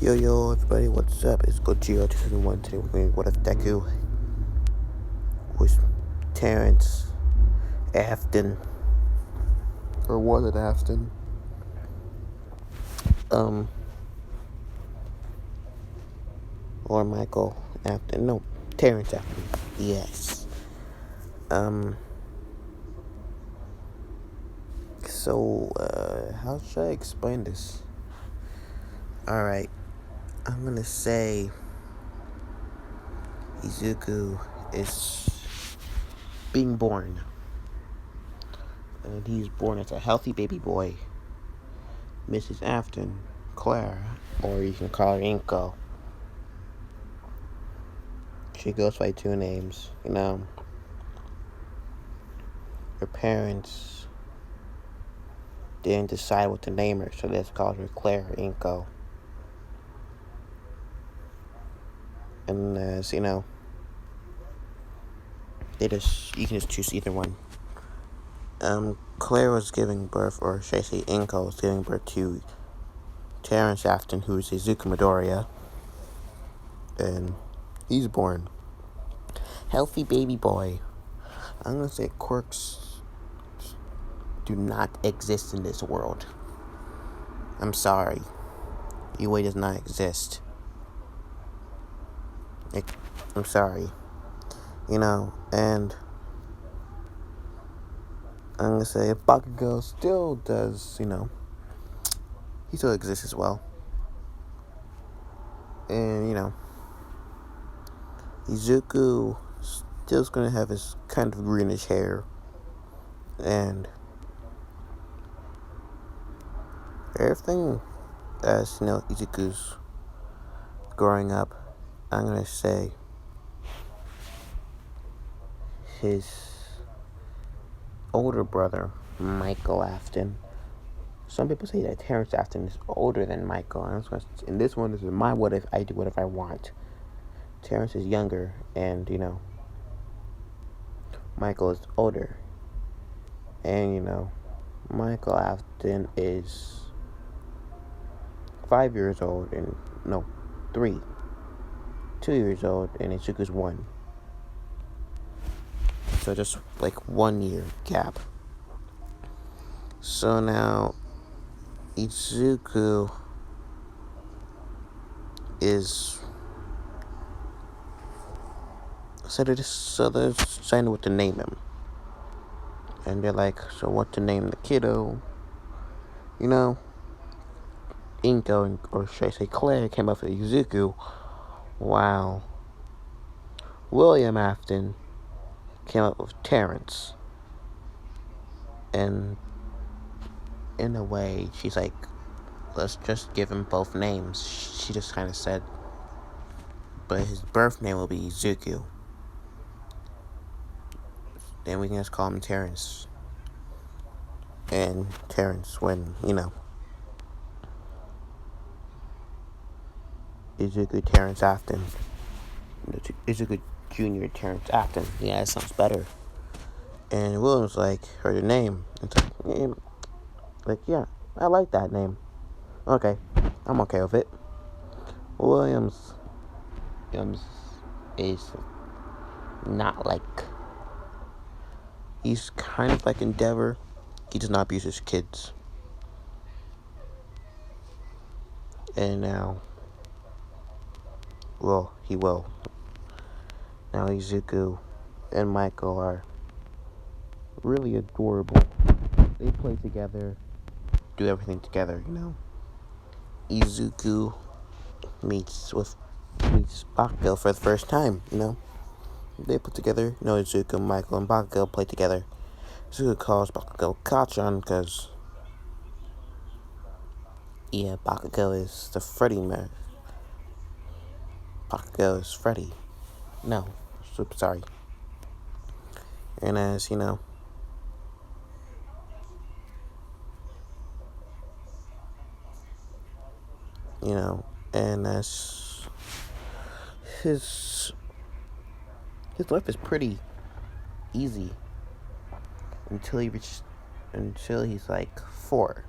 Yo, everybody, what's up? It's Gojira 2001. Today we're going What If Deku with Terrence, Afton, or was it Afton? Or Michael Afton? No, Terrence Afton. Yes. How should I explain this? Alright, I'm gonna say Izuku is being born. And he's born as a healthy baby boy. Mrs. Afton, Claire, or you can call her Inko. She goes by two names, Her parents didn't decide what to name her, so they called her Claire Inko. And you can just choose either one. Claire was giving birth, or should I say Inko was giving birth to Terrence Afton, who's Izuku Midoriya. And he's born. Healthy baby boy. I'm gonna say quirks do not exist in this world. I'm sorry. UA does not exist. I'm sorry. And I'm gonna say if Bakugo still does, he still exists as well. And, Izuku still's gonna have his kind of greenish hair. And everything as, Izuku's growing up, I'm gonna say his older brother, Michael Afton. Some people say that Terrence Afton is older than Michael. And this one is my what if I do whatever I want. Terrence is younger, and, Michael is older. And, Michael Afton is 5 years old, and, 3. 2 years old, and Izuku's 1. So just like 1 year gap. So now Izuku is so they're deciding what to name him. And they're like, so what to name the kiddo? Inko, or should I say Claire, came up with Izuku. Wow. William Afton came up with Terrence. And in a way, she's like, let's just give him both names. She just kind of said, but his birth name will be Izuku. Then we can just call him Terrence. And Terrence, when, Izuku Terrence Afton. Izuku Jr. Terrence Afton. Yeah, that sounds better. And William's like, heard the name. It's like, yeah, I like that name. Okay, I'm okay with it. Williams is not like, he's kind of like Endeavor. He does not abuse his kids. And now, well, he will. Now Izuku and Michael are really adorable. They play together, do everything together, Izuku meets Bakugo for the first time, They put together, Izuku, Michael, and Bakugo play together. Izuku calls Bakugo Kachan because, Bakugo is the Freddy man. Bakugo is Freddy. No, super sorry. And as, and as his life is pretty easy until he's like 4.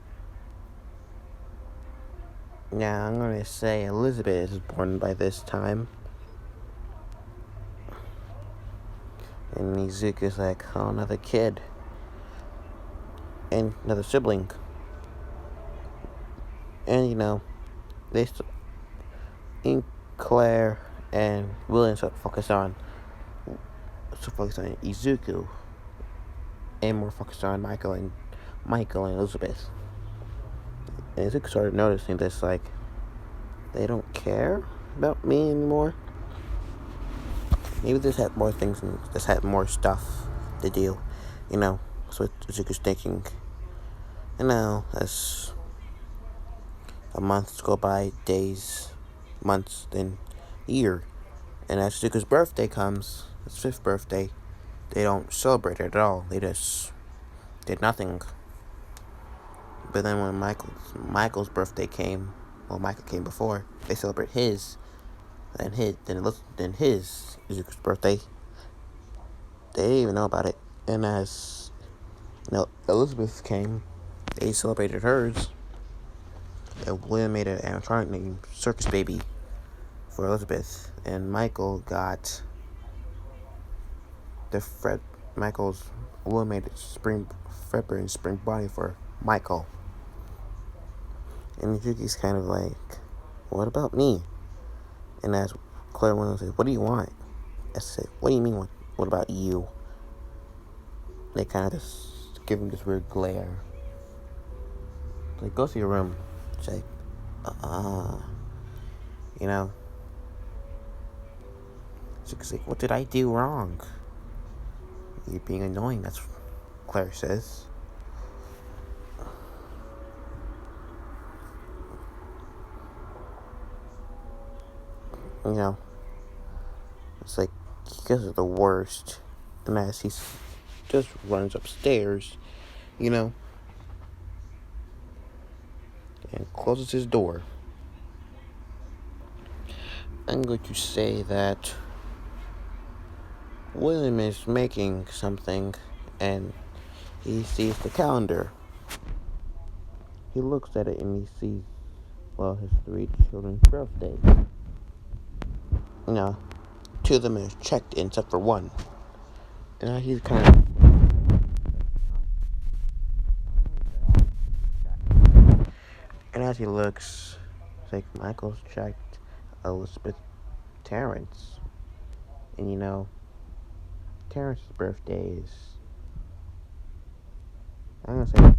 Now, I'm going to say Elizabeth is born by this time. And Izuku's like, oh, another kid. And another sibling. And, they Claire and William start to focus on Izuku. And more focused on Michael and Elizabeth. And Izuku started noticing this, like, they don't care about me anymore. Maybe this had more things and this had more stuff to do, So Izuku's thinking, as a months go by, days, months, then year. And as Izuku's birthday comes, his 5th birthday, they don't celebrate it at all. They just did nothing. But then when Michael's birthday came, well, Michael came before, they celebrate his, then his Izuku's birthday. They didn't even know about it. And as Elizabeth came, they celebrated hers. And William made an animatronic named Circus Baby for Elizabeth, and Michael got William made a spring Fredbear and spring body for Michael. And Yuki's kind of like, what about me? And as Claire went on said, what do you want? I said, what do you mean, what about you? They kind of just give him this weird glare. Like, go to your room. It's like, She's like, what did I do wrong? You're being annoying, that's what Claire says. It's like, you guys are the worst. And as he just runs upstairs, and closes his door. I'm going to say that William is making something, and he sees the calendar. He looks at it and he sees, his 3 children's birthdays. 2 of them are checked in, except for 1. And he's kind of... And as he looks, it's like Michael's checked Elizabeth Terrence. And Terrence's birthday is... I'm gonna say...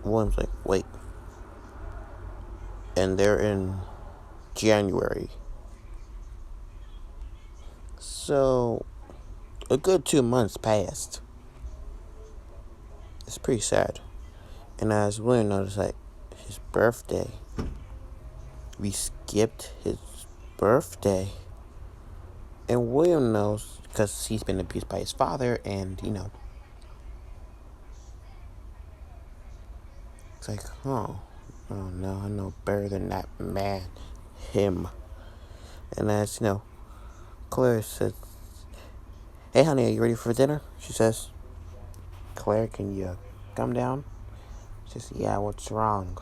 William's like, wait. And they're in January. So, a good 2 months passed. It's pretty sad. And as William noticed, like, his birthday. We skipped his birthday. And William knows, because he's been abused by his father, and, it's like, oh no, I know better than that man, him. And as, Claire says, hey honey, are you ready for dinner? She says, Claire, can you come down? She says, yeah, what's wrong?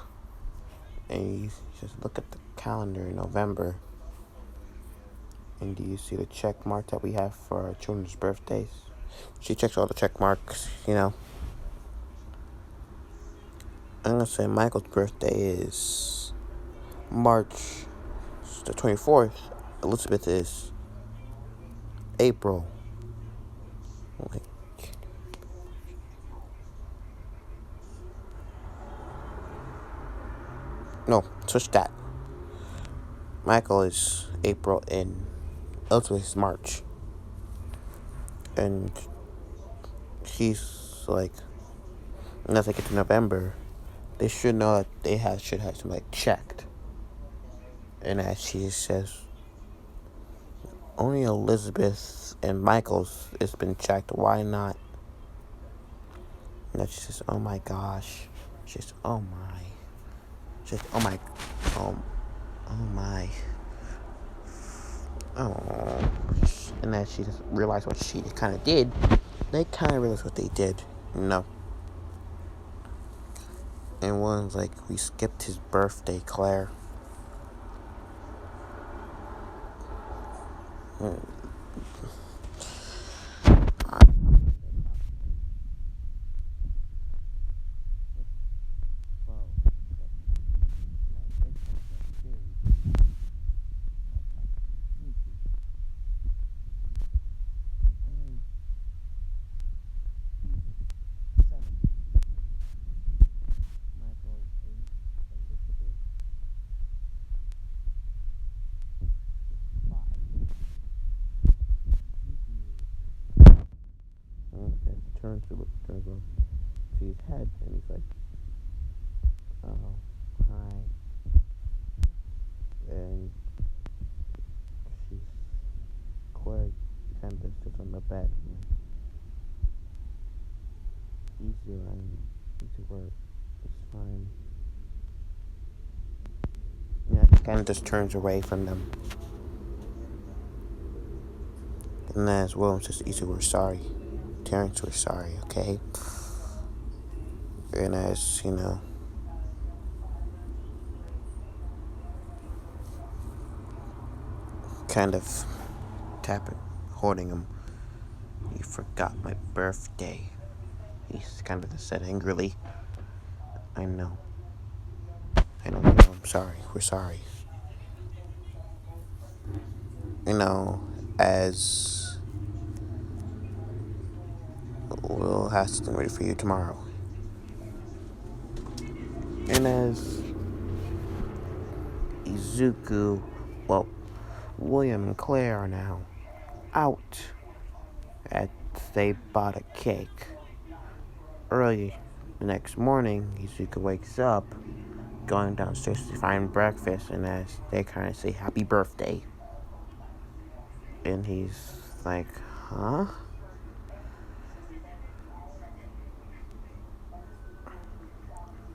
And he says, look at the calendar in November. And do you see the check mark that we have for our children's birthdays? She checks all the check marks, I'm gonna say Michael's birthday is March the 24th. Elizabeth is April. No, switch that. Michael is April and Elizabeth is March. And he's like, unless they get to November, they should know that they should have some checked. And as she says, only Elizabeth and Michael's has been checked. Why not? And she says, oh my gosh. She says, oh my. She says, oh my. oh, and then she just realized what she kind of did. They kind of realized what they did. No. And one's like, we skipped his birthday, Claire. Mm. Turns on to his head, and he's like, "Oh, hi." And she's quite kind of sits on the bed. Easy, I'm easy work. It's fine. Yeah, he kind of just turns away from them. And then as William says, "Easy, we're sorry. Terrence, we're sorry, okay?" And as kind of tapping, holding him. "You forgot my birthday." He's kind of said angrily. I know. I'm sorry. We're sorry. As we'll have something ready for you tomorrow. And as Izuku, well, William and Claire are now out as they bought a cake. Early the next morning, Izuku wakes up, going downstairs to find breakfast, and as they kind of say happy birthday. And he's like, huh?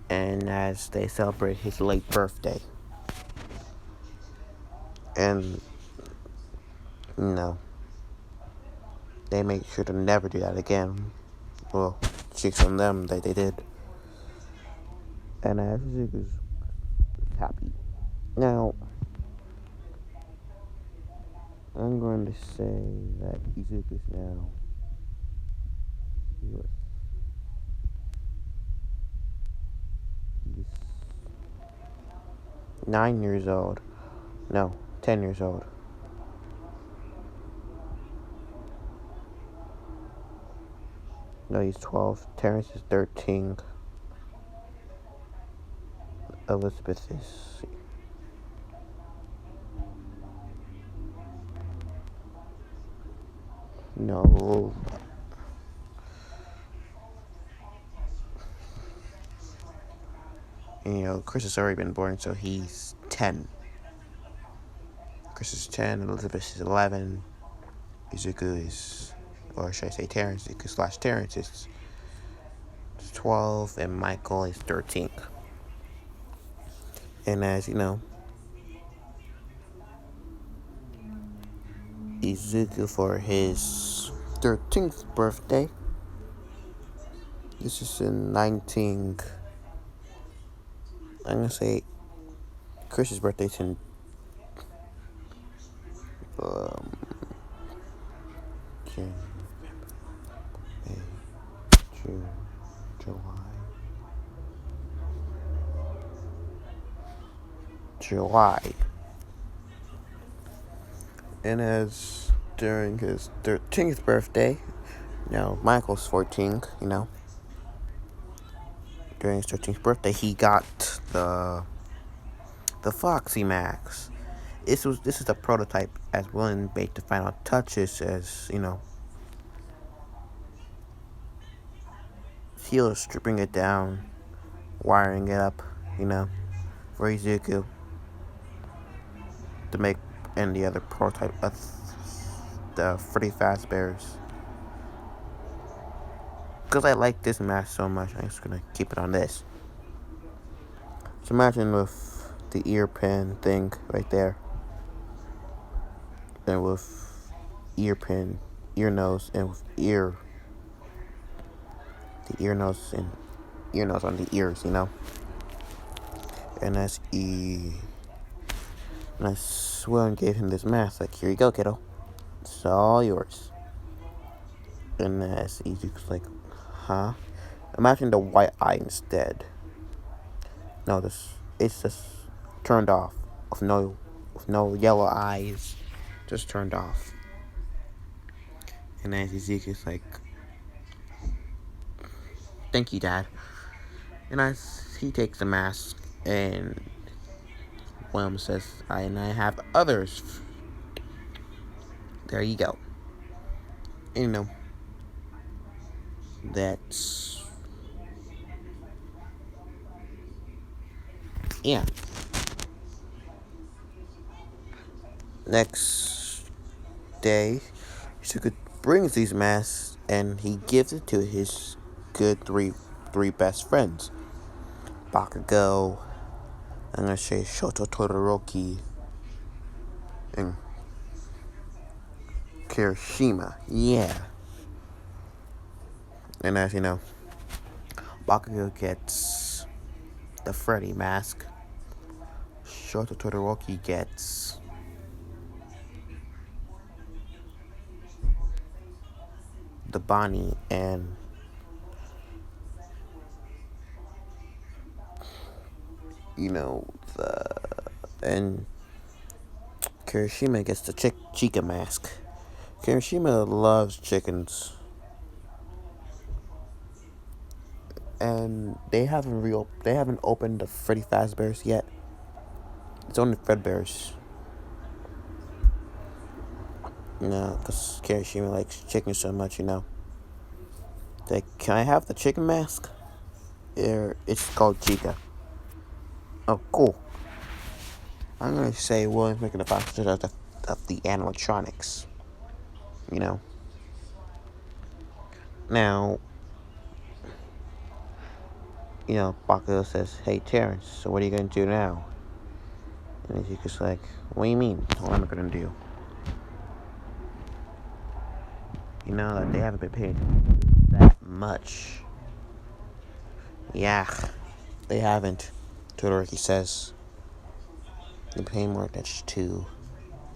And as they celebrate his late birthday. And, they make sure to never do that again. Well, chicks on them that they did. And as Izuku's happy. Now, I'm going to say that Izuku's now, he's 9 years old. No, 10 years old. No, he's 12. Terrence is 13. Elizabeth is... No. Chris has already been born, so he's 10. Chris is 10, Elizabeth is 11, Izuku is, or should I say Terrence, Izuku / Terrence is 12, and Michael is 13. And as you know, Izuku for his 13th birthday, this is in 19, I'm going to say Chris's birthday's in June, May, June, July. And as during his 13th birthday, Michael's 14, during his 13th birthday, he got the Foxy Max. This is a prototype as William made the final touches as, he was stripping it down, wiring it up, for Izuku to make and the other prototype of the Freddy Fazbear's. Because I like this mask so much, I'm just gonna keep it on this. So imagine with the ear pin thing right there. and with ear, nose, and with the ear, nose on the ears, And and I swear and gave him this mask, like, here you go, kiddo. It's all yours. And as Ezekiel's like, huh? Imagine the white eye instead. No, it's just turned off. With no yellow eyes. Just turned off. And as Ezekiel's like, thank you, Dad. And as he takes the mask, and William says, I have others. There you go. And, that's, yeah. Next day, Izuku brings these masks, and he gives it to his good three best friends. Bakugo, I'm gonna say Shoto Todoroki, and Kirishima. Yeah. And as you know, Bakugo gets the Freddy mask. Shoto Todoroki gets the Bonnie, and and Kirishima gets the Chica mask. Kirishima loves chickens, and they haven't opened the Freddy Fazbear's yet. It's only Fredbear's. Because Kirishima likes chicken so much, Like, can I have the chicken mask? It's called Chica. Oh, cool. I'm gonna say William's making the fox of the animatronics. Now, Bakugo says, hey, Terrence, so what are you gonna do now? And Izuku's like, what do you mean? What am I gonna do? That they haven't been paying that much. Yeah, they haven't, Todoroki says. They're paying more attention to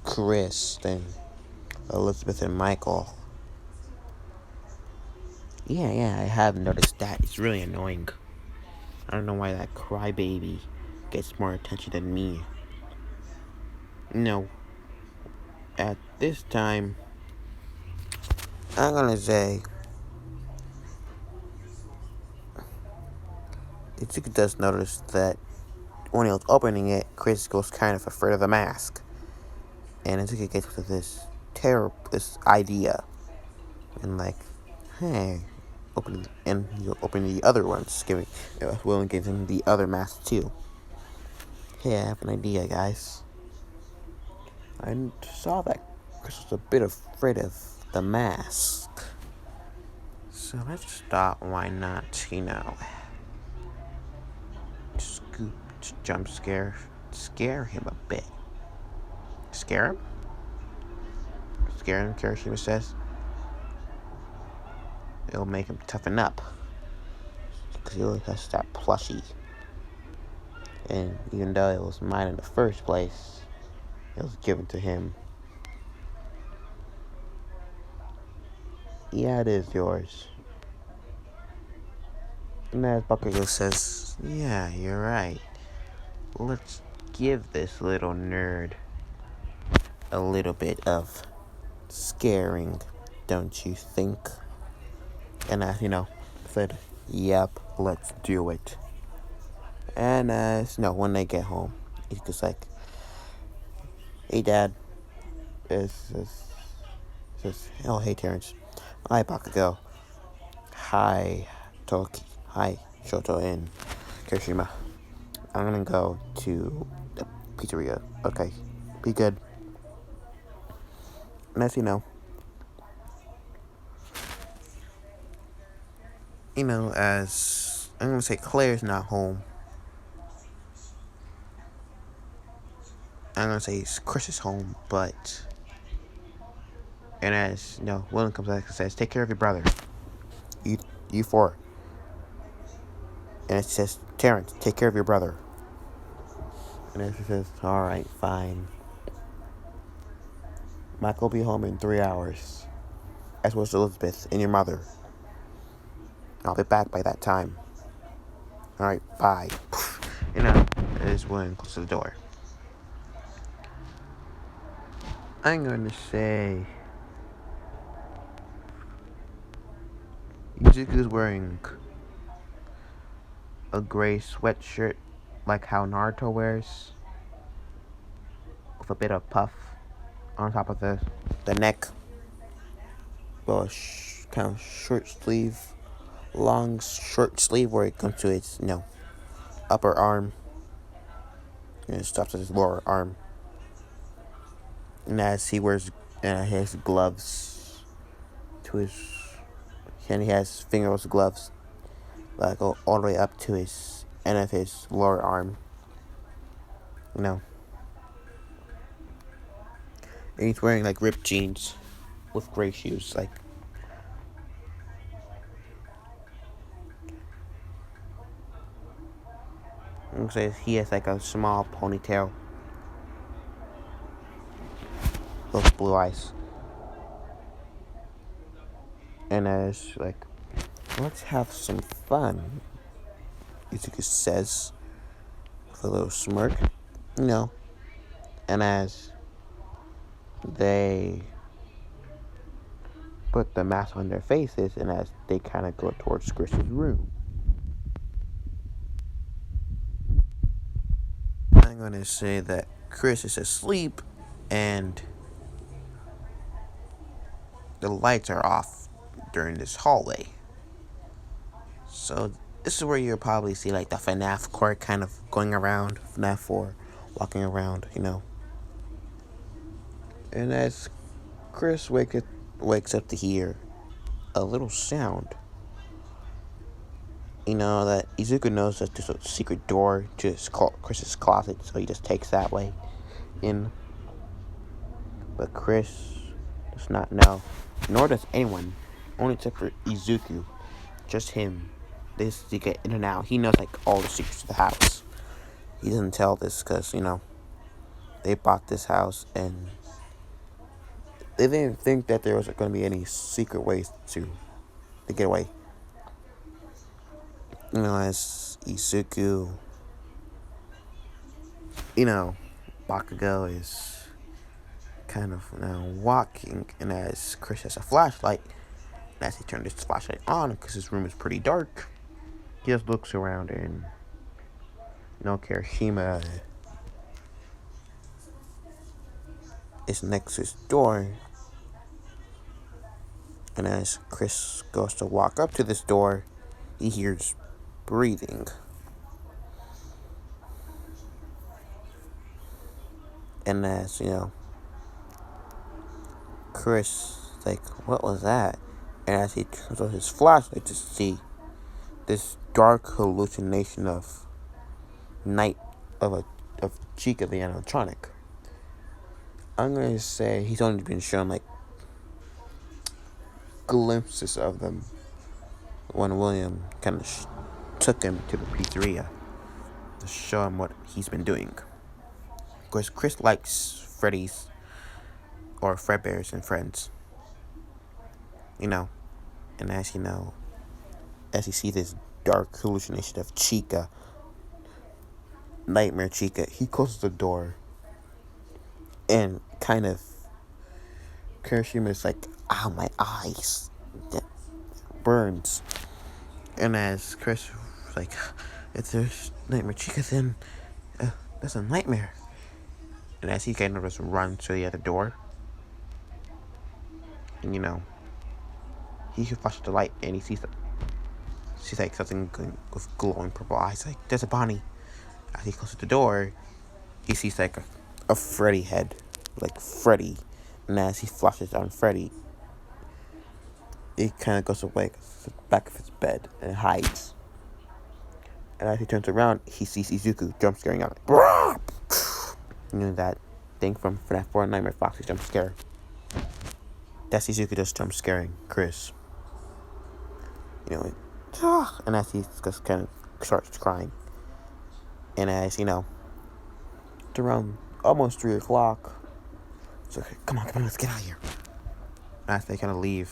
Chris than Elizabeth and Michael. Yeah, I have noticed that. It's really annoying. I don't know why that crybaby gets more attention than me. At this time, I'm gonna say Itsuki does notice that when he was opening it, Chris was kind of afraid of the mask. And Itsuki gets with this idea. And like, hey, open the other ones. Will gives him the other mask too. Hey, I have an idea, guys. I saw that Chris was a bit afraid of the mask. So let's stop. Why not? Jump scare him a bit. Scare him? Scare him, Kirishima says. It'll make him toughen up. Because he only has that plushie. And even though it was mine in the first place, it was given to him. Yeah, it is yours. And as Bakugo says, yeah, you're right. Let's give this little nerd a little bit of scaring, don't you think? And said, yep, let's do it. And when they get home, he's just like, hey, Dad. Oh, hey, Terrence. Hi, Bakugo. Hi, Toki. Hi, Shoto and Kirishima. I'm gonna go to the pizzeria. Okay, be good. And as as I'm gonna say Claire's not home. I'm gonna say Chris is home, but And as William comes back and says, "Take care of your brother, you you four." And it says, "Terrence, take care of your brother." And as he says, "All right, fine. Michael will be home in 3 hours. As well as Elizabeth and your mother. I'll be back by that time. All right, bye." As William closes the door. I'm going to say Izuku's wearing a gray sweatshirt like how Naruto wears, with a bit of puff on top of the neck. Well, kind of short sleeve, long short sleeve where it comes to its upper arm, and it stops at his lower arm. And as he wears his gloves to his, and he has fingerless gloves that go all the way up to his end of his lower arm. And he's wearing like ripped jeans with gray shoes, like. And says he has like a small ponytail with blue eyes. And as like, "Let's have some fun," Izuku says with a little smirk. And as they put the mask on their faces, and as they kind of go towards Chris's room. I'm going to say that Chris is asleep and the lights are off during this hallway. So this is where you'll probably see like the FNAF court kind of going around, FNAF 4 walking around, And as Chris wakes up to hear a little sound, that Izuku knows that there's a secret door to Chris's closet, so he just takes that way in. But Chris does not know, nor does anyone, only except for Izuku, just him. This to get in and out. He knows like all the secrets of the house. He doesn't tell this because they bought this house and they didn't think that there was going to be any secret ways to get away. As Izuku, Bakugo is kind of walking, and as Chris has a flashlight, and as he turns his flashlight on, because his room is pretty dark, he just looks around and Kirishima is next to his door. And as Chris goes to walk up to this door, he hears breathing. And as, Chris like, "What was that?" And as he turns on his flashlight to see this dark hallucination of Chica the animatronic. I'm going to say he's only been shown like glimpses of them when William kind of took him to the pizzeria to show him what he's been doing. Of course, Chris likes Freddy's or Fredbear's and Friends. And as he sees this dark hallucination of Chica, Nightmare Chica, he closes the door and kind of Kirishima's like, "Ow, my eyes." That burns. And as Chris like, "If there's Nightmare Chica, then that's a nightmare." And as he kind of just runs to the other door, and he flashes the light and he sees like something with glowing purple eyes. Like, "There's a Bonnie." As he closes the door, he sees like a Freddy head, like Freddy. And as he flashes on Freddy, it kind of goes away to the back of his bed and hides. And as he turns around, he sees Izuku jump scaring out. Like, that thing from FNAF 4 Nightmare Fox's jump scare. That's Izuku just jump scaring Chris. And as he just kind of starts crying. And as, it's around almost 3 o'clock. It's like, come on, let's get out of here. As they kind of leave.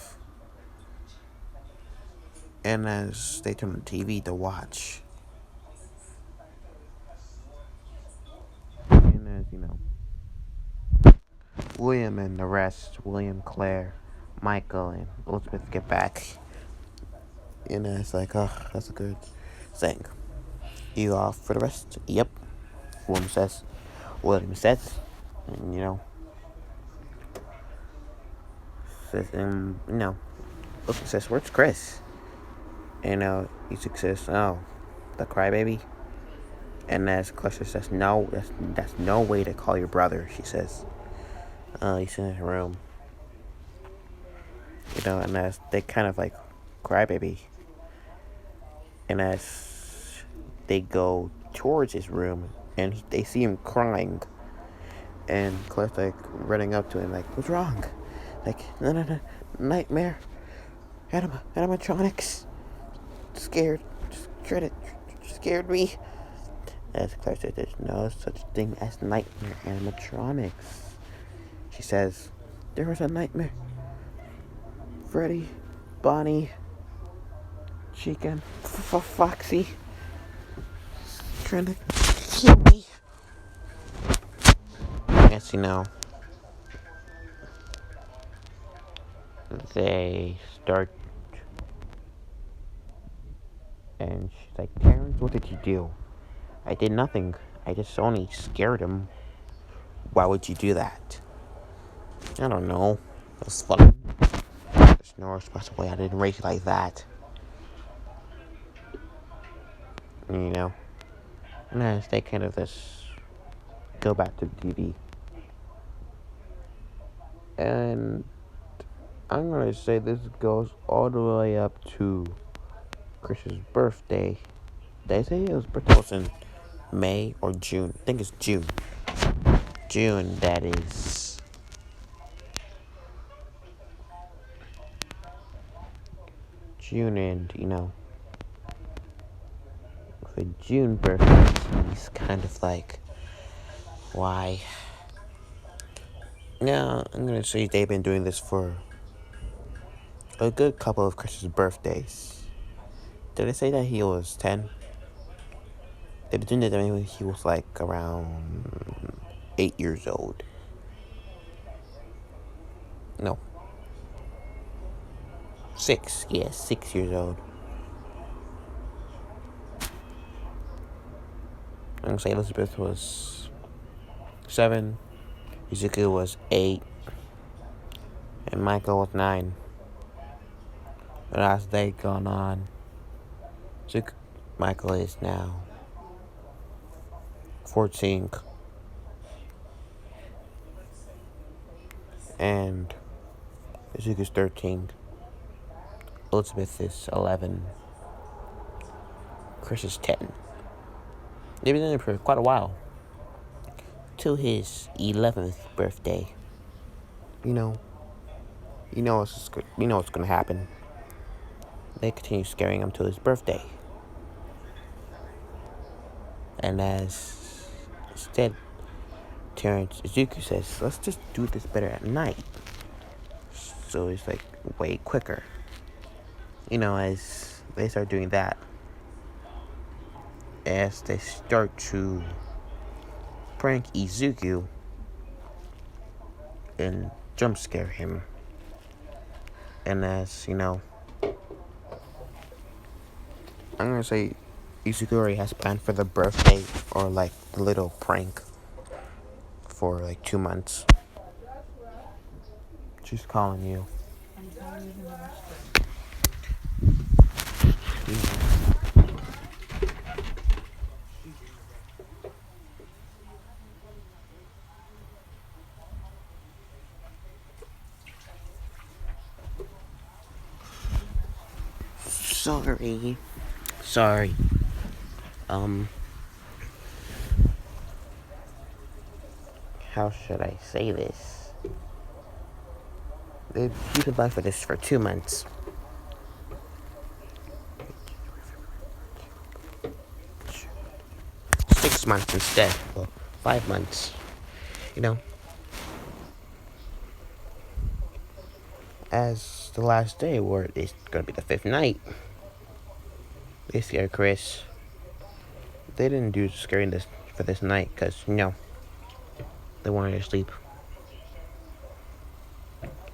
And as they turn on the TV to watch. And as, William and the rest, William, Claire, Michael, and Elizabeth get back. And it's like, oh, that's a good thing. You off for the rest? Yep. William says. And, says, Elizabeth says, where's Chris? And, Izuku says, oh, the crybaby? And as Cluster says, no, that's no way to call your brother, she says. He's in his room. And as they kind of like crybaby. And as they go towards his room, and they see him crying. And Claire's like running up to him, like, what's wrong? Like, no, nightmare. Animatronics. Scared me. As Claire says, there's no such thing as nightmare animatronics. She says, there was a nightmare. Freddy, Bonnie, Chicken, Foxy, trying to kill me. Yes, they start, and she's like, Terrence, what did you do? I did nothing. I just only scared him. Why would you do that? I don't know. It was fun. There's no responsible way I didn't race it like that. And as they kind of just go back to the TV. And I'm going to say this goes all the way up to Chris's birthday. Did I say his birthday was in May or June? I think it's June. June, that is. June, and, for June birthday, he's kind of like, why? Now, I'm going to say they've been doing this for a good couple of Chris's birthdays. Did I say that he was 10? They've been doing it when he was like around 8 years old. No. 6. Yeah, 6 years old. I'm gonna say Elizabeth was 7. Izuku was 8. And Michael was 9. But as they gone on, Michael is now 14. And Izuku's 13. Elizabeth is 11. Chris is 10. They've been in it for quite a while. Till his 11th birthday. What's gonna happen. They continue scaring him till his birthday. And as instead, Terrence Izuku says, let's just do this better at night. So it's like way quicker. As they start doing that. As they start to prank Izuku and jump scare him. And as, I'm gonna say Izuku already has planned for the birthday or like the little prank for like 2 months. She's calling you. Sorry. How should I say this? They keep it live for this for 2 months. 6 months instead. Well, 5 months. You know, as the last day, where it's gonna be the 5th night. They scared Chris. They didn't do scaring this for this night because, they wanted to sleep.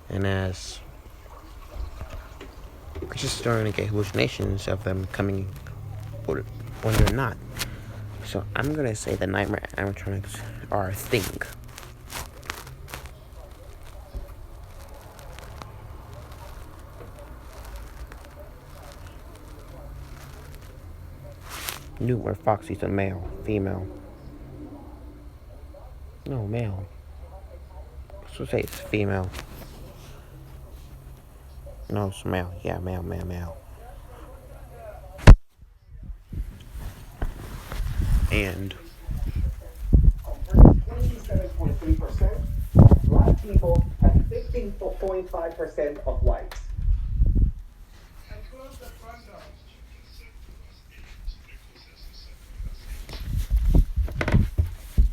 And as Chris is starting to get hallucinations of them coming when they're not. So I'm gonna say the nightmare animatronics are a thing. Knew where Foxy's a male, female. No, male. So say it's female. No, it's male. Yeah, male. And 27.3% of black people and 15.5% of whites.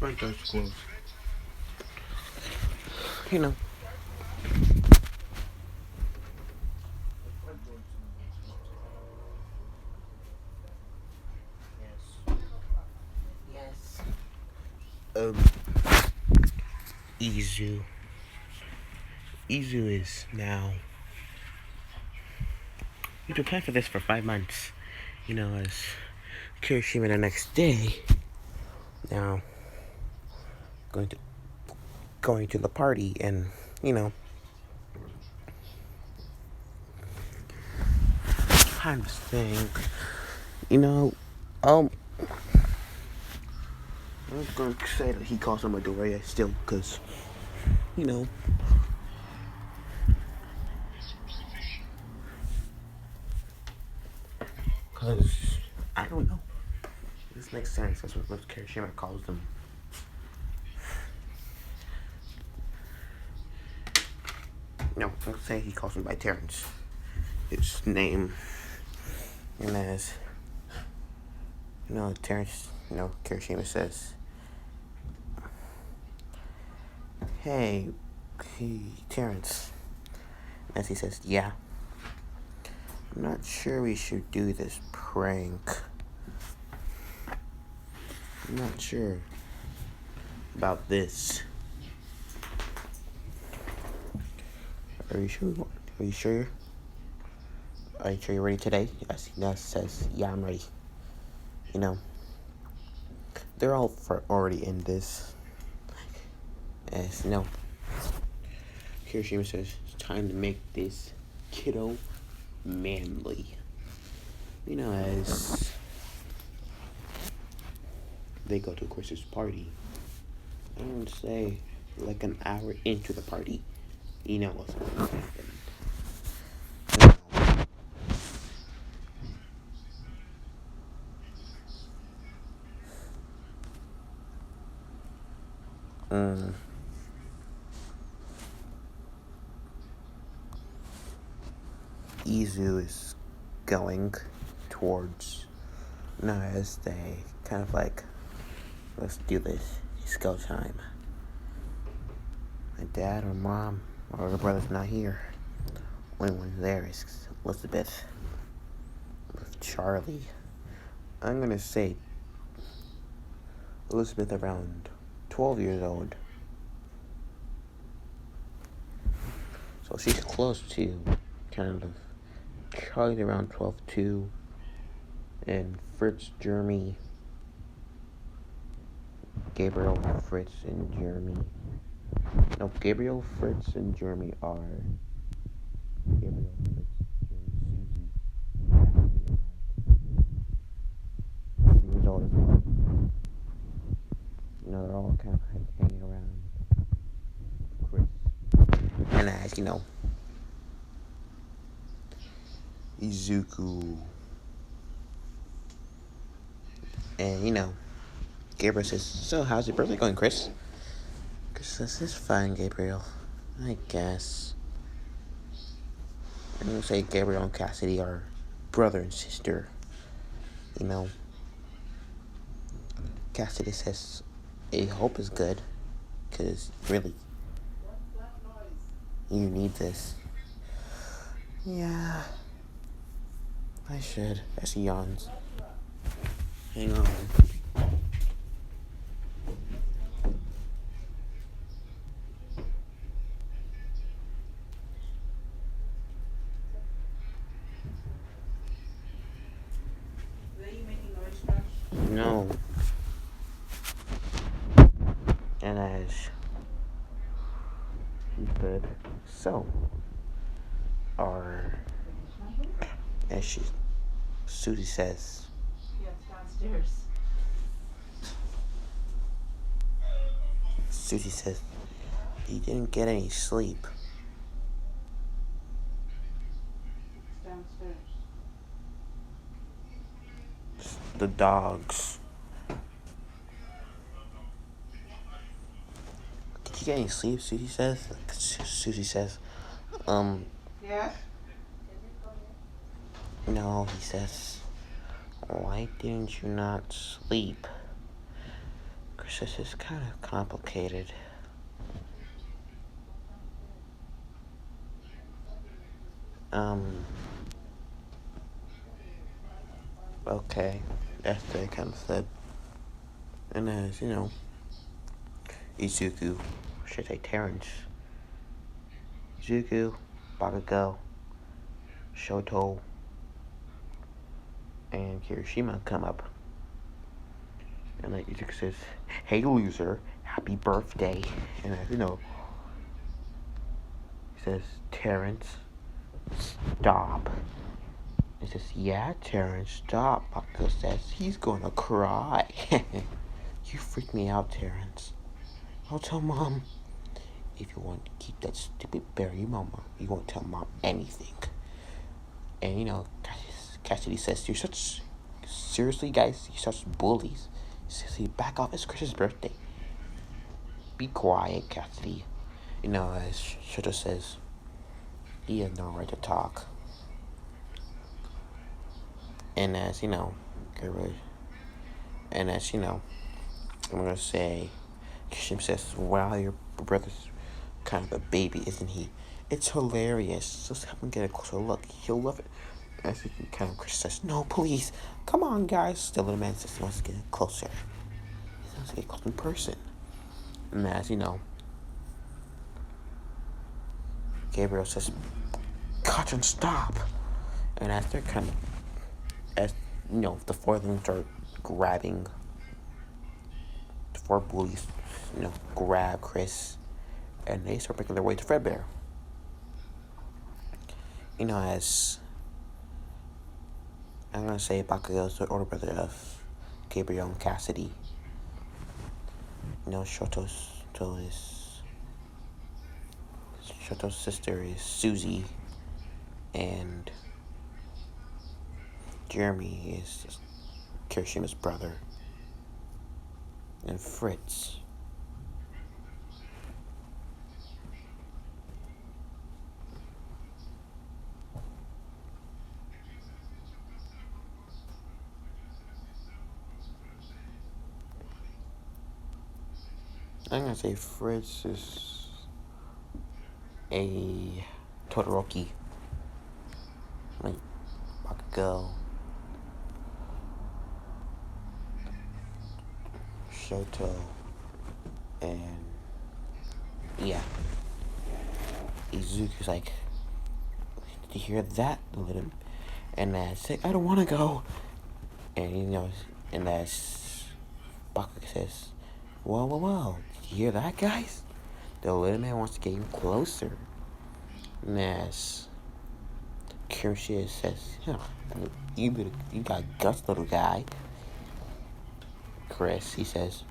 front door's closed. You know. Yes. Izu. Izu is now. We've been planning for this for 5 months. As Kirishima the next day. Now, going to the party and, trying to think. I'm going to say that he calls him a Midoriya still, because, because, I don't know. This makes sense. That's what Kirishima calls them. No, I'm going to say he calls him by Terrence. His name. And as, Terrence, Kirishima says, hey, Terrence. As he says, yeah. I'm not sure we should do this prank. I'm not sure about this. Are you sure? Are you sure? Are you sure you're ready today? Yes, he says, yeah, I'm ready. They're all already in this. As, Kirishima says, it's time to make this kiddo manly. As they go to Chris's party. I would say, like an hour into the party, what's going to happen. Izu is going towards, as they kind of like, let's do this. It's go time. My dad or mom or her brother's not here. Only one there is Elizabeth with Charlie. I'm gonna say Elizabeth around 12 years old. So she's close to kind of Charlie's around 12 too. And Fritz, Jeremy, Gabriel, Fritz, and Jeremy. No, Gabriel, Fritz, and Jeremy are Gabriel, Fritz, Jeremy, Susie. He was all as well. They're all kind of hanging around Chris. And as Izuku. And Gabriel says, so how's your birthday going, Chris? Chris says, it's fine, Gabriel. I guess. I'm gonna say Gabriel and Cassidy are brother and sister. You know, Cassidy says, "I hope is good, cause really, you need this." Yeah, I should. As he yawns. Hang on. No. And but so are as Susie says. Yes, downstairs. Susie says, "You didn't get any sleep." It's downstairs. The dogs. "Did you get any sleep?" Susie says. Susie says, Yes? "No," he says. "Why didn't you not sleep?" Chris says, "It's kind of complicated." Okay. That's what they kind of said. And as, Izuku, should I say Terrence, Izuku, Bakugo, Shoto, and Kirishima come up. And Izuku says, "Hey loser, happy birthday." And he says, "Terrence, stop." He says, "Yeah, Terrence, stop." Bakugo says, "He's gonna cry." "You freak me out, Terrence. I'll tell Mom." "If you want to keep that stupid berry mama, you won't tell Mom anything." And Cassidy says, seriously guys, you're such bullies. Seriously, back off, it's Chris's birthday. "Be quiet, Cassidy." As Shoto says, he has no right to talk. And as I'm gonna say, Kishim says, "Wow, your brother's kind of a baby, isn't he? It's hilarious. Just have him get a closer look. He'll love it." As he kind of Chris says, "No, please. Come on, guys." The little man says he wants to get closer. He wants to get close in person. And as Gabriel says, "Kachen, stop." And as they're the four of them start grabbing, the four bullies, grab Chris, and they start making their way to Fredbear. As I'm gonna say, Bakugo's the older brother of Gabriel and Cassidy. Shoto's sister is Susie, and Jeremy is Kirishima's brother, and Fritz. I'm gonna say Fritz is a Todoroki, like Bakugo, Shoto, and yeah, Izuku's like, "Did you hear that?" And that's like, "I don't want to go." And and that's Bakugo says, Whoa, did you hear that, guys? The little man wants to get even closer." And as Kirishima says, "You got guts, little guy." Chris, he says,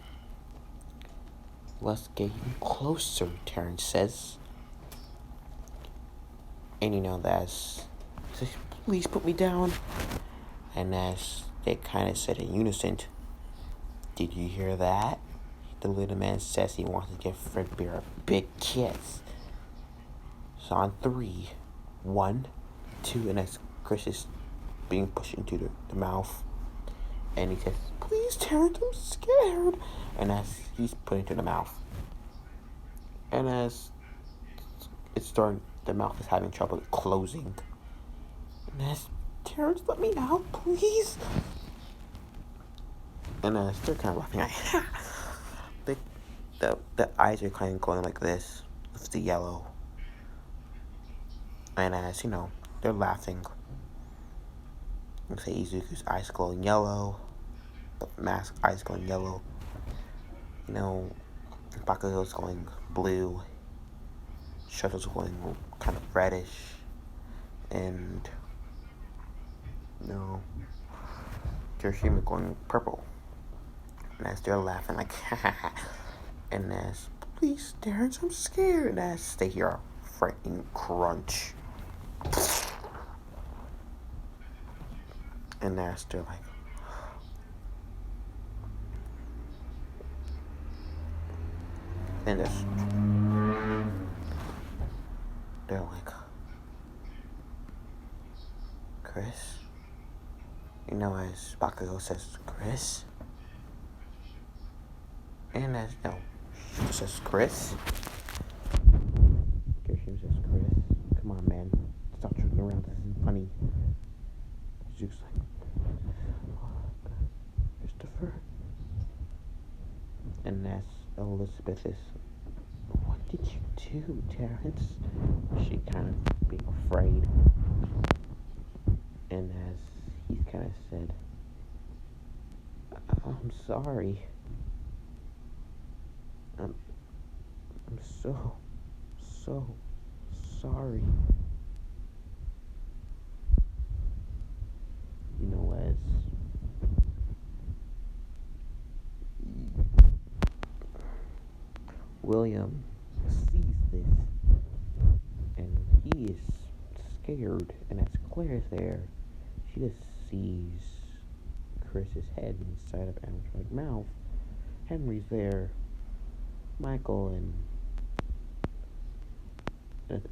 "Let's get even closer," Terrence says. And that's, he says, "Please put me down." And as they kind of said in unison, "Did you hear that?" The little man says he wants to give Fredbear a big kiss. So on 3, 1, too, and as Chris is being pushed into the mouth, and he says, "Please, Terrence, I'm scared." And as he's put into the mouth, and as it's starting, the mouth is having trouble closing. And as Terrence, let me out, please. And as they're kind of laughing, the eyes are kind of going like this with the yellow. And as they're laughing. Say Izuku's eyes glowing yellow, the mask eyes glowing yellow. Bakugo's going blue. Shuttle's going kind of reddish, and Kirishima going purple. And as they're laughing like, and as, "Please, Terrence, I'm scared." And as they hear a frightening crunch, and as they're like, and as they're like, "Chris?" As Bakugo says, "Chris?" And as, she says, "Chris?" Kirishima says, "Chris, come on, man. Stop joking around. This isn't funny." Zuko's like, "Oh, Christopher?" And as Elizabeth is, "What did you do, Terrence?" She kind of being afraid. And as he kind of said, "I'm sorry. I'm so sorry." As William sees this, and he is scared, and as Claire is there, she just sees Chris's head inside of animatronic mouth. Henry's there, Michael, and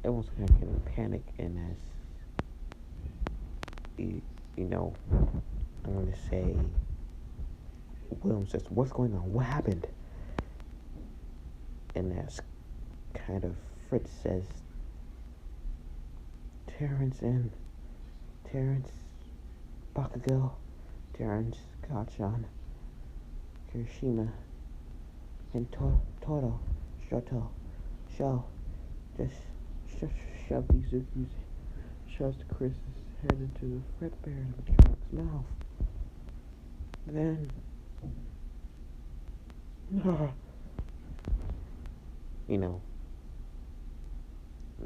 everyone's kind of in panic. And as I'm going to say, William says, "What's going on? What happened?" And as kind of Fritz says, Terrence, Bakugo, Terrence, Gachan, Kirishima, and Toro, Shoto, Sho, just shove these Zukus, shoves Chris's head into the Fredbear animatronic's mouth. Then,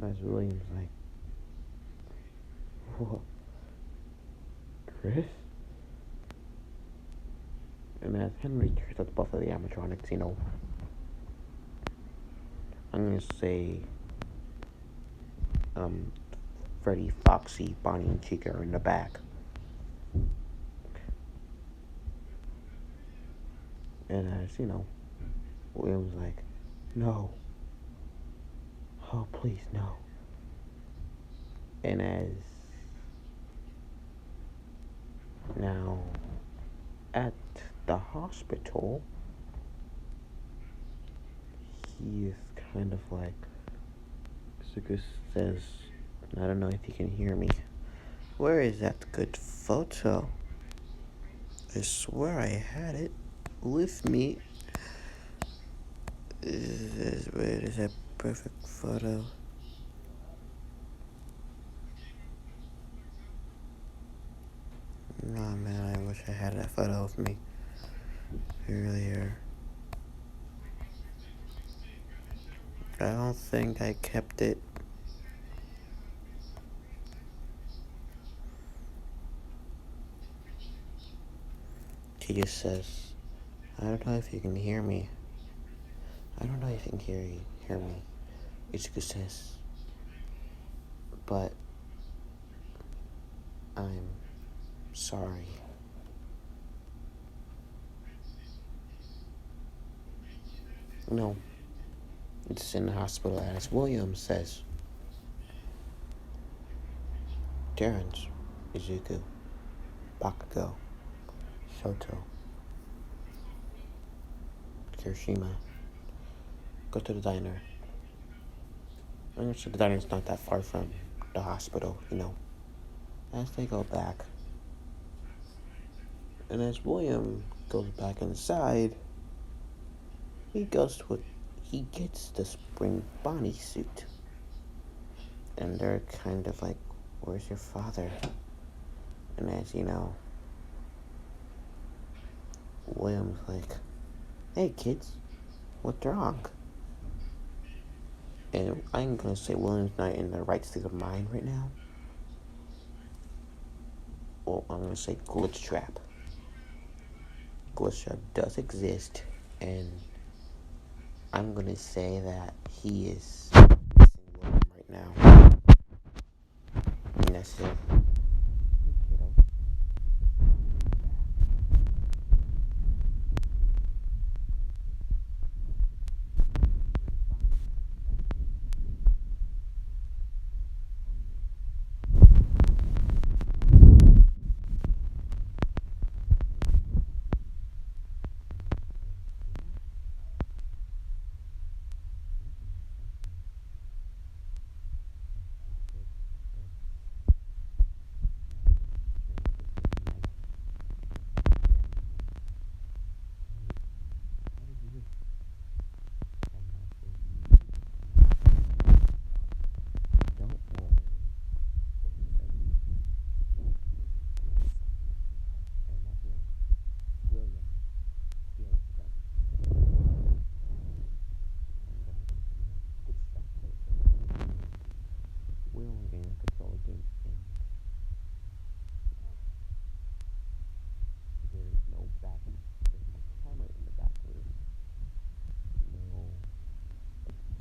as William's like, "What? Chris?" And as Henry turns out both of the animatronics, I'm gonna say, Freddy, Foxy, Bonnie, and Chica are in the back. And as, William's like, "No. Oh, please, no." And as now at the hospital, he is kind of like, Zuko says, "I don't know if you can hear me. Where is that good photo? I swear I had it with me. Where is that perfect photo?" Oh man, I wish I had that photo with me earlier. I don't think I kept it. He just says, "I don't know if you can hear me. I don't know if you can hear me." Ichigo says, "But I'm sorry." No, it's in the hospital, as William says. Terrence, Izuku, Bakugo, Shoto, Kirishima go to the diner. And so the diner's not that far from the hospital, as they go back. And as William goes back inside, he gets the spring Bonnie suit. And they're kind of like, where's your father? And as William's like, hey kids, what's wrong? And I'm gonna say William's not in the right state of mind right now. Well, I'm gonna say glitch trap. Glitch trap does exist, and I'm gonna say that he is missing William right now. And that's it.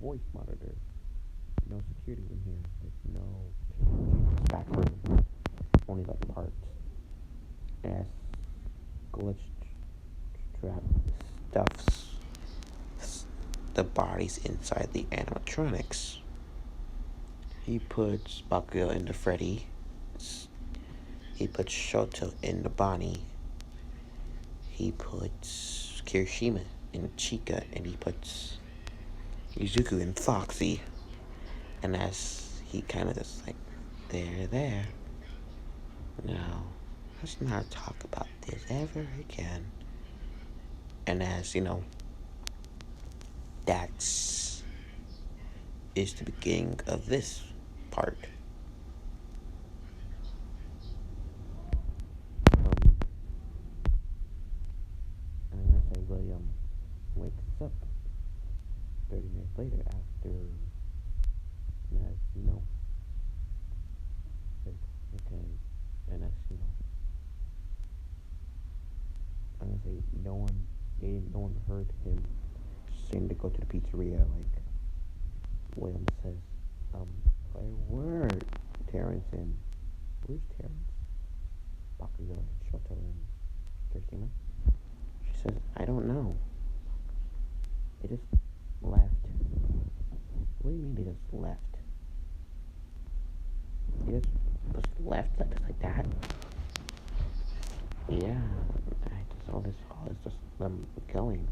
Voice monitor, no security in here, there's no back room, only like parts. As glitch trap stuffs the bodies inside the animatronics. He puts Bakugo into Freddy. He puts Shoto in the Bonnie. He puts Kirishima in Chica, and he puts Izuku in Foxy. And as he kind of just like, there. Now, let's not talk about this ever again. And as that's is the beginning of this part. And I'm gonna say William wakes up 30 minutes later after, as like, okay, and as I'm gonna say no one heard him saying to go to the pizzeria. Like William says, where Terrence and where's Terrence? Bakugo and Shoto and Kirishima. She says, I don't know. They just left. What do you mean they just left? They just left like that? Yeah, all this is just them going.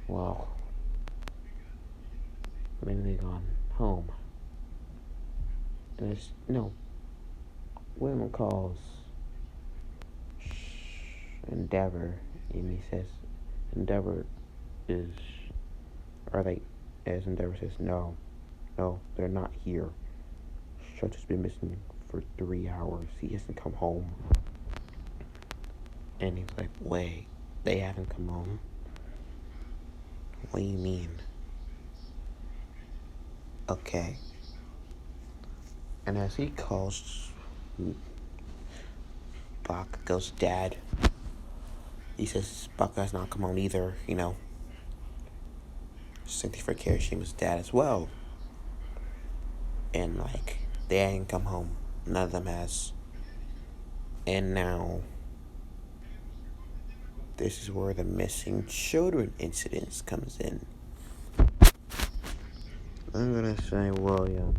Well, maybe they gone home. And it's, William calls Endeavor, and he says, Endeavor is, as Endeavor says, no, they're not here. Shoto's been missing for 3 hours. He hasn't come home. And he's like, wait, they haven't come home? What do you mean? Okay. And as he calls Bakugo's dad, he says Bakugo's not come home either, Same thing for Kirishima's dad as well. And they ain't come home. None of them has. And now this is where the missing children incidents comes in. I'm gonna say William.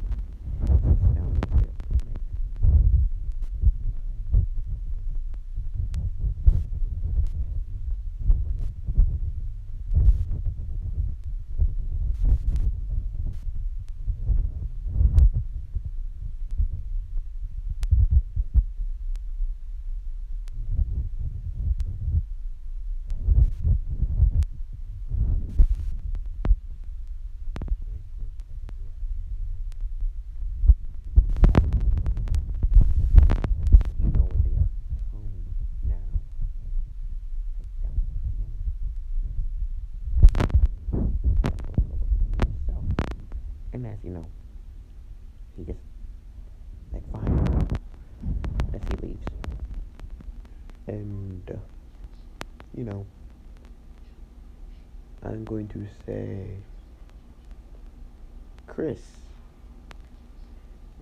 You know what they are calling now. And as you know, he just like fine as he leaves. And you know, I'm going to say Chris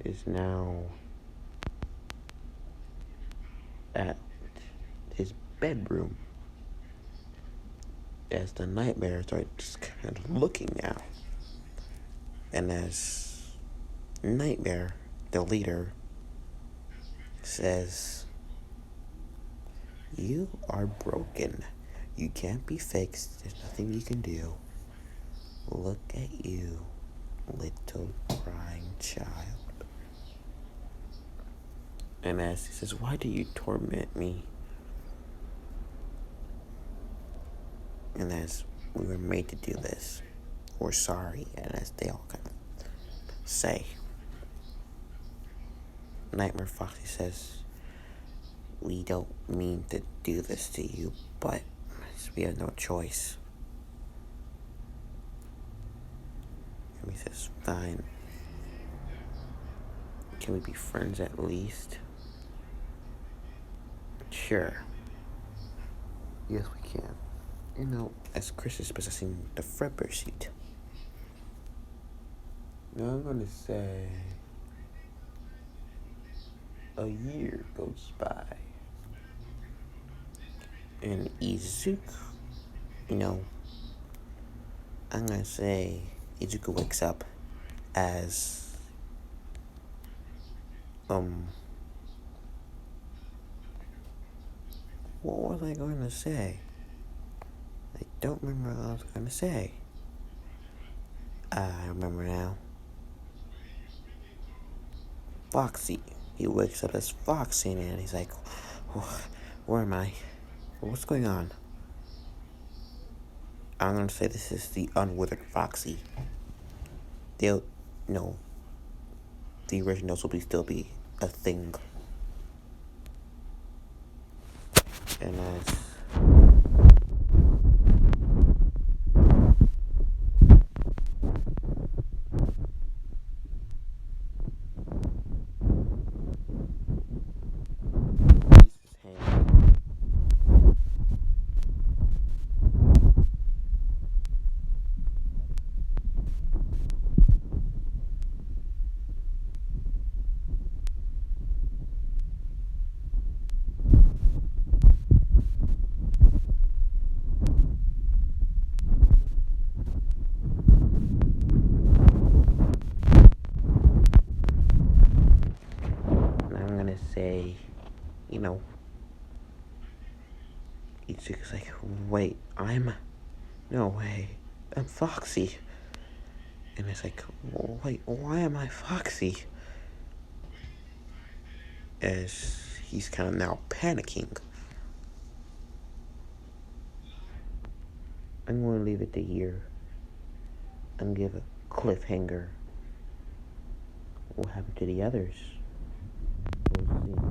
is now at his bedroom as the nightmare starts kind of looking now. And as Nightmare, the leader, says, "You are broken. You can't be fixed. There's nothing you can do. Look at you, little crying child." And as he says, "Why do you torment me?" And as, "We were made to do this. We're sorry." And as they all kind of say, Nightmare Foxy says, "We don't mean to do this to you, but we have no choice." And he says, "Fine. Can we be friends at least?" "Sure. Yes, we can." You know, as Chris is possessing the Fripper suit. Now I'm gonna say a year goes by. And Izuku, you know, I'm gonna say Izuku wakes up as, what was I going to say? I don't remember what I was going to say. I remember now. Foxy. He wakes up as Foxy and he's like, where am I? What's going on? I'm going to say this is the unwithered Foxy. No, the originals will still be a thing. And as his hand, and I'm going to say, you know, Izuku's like, wait, no way, I'm Foxy. And it's like, wait, why am I Foxy? As he's kind of now panicking. I'm going to leave it to here and give a cliffhanger. What happened to the others? We'll see.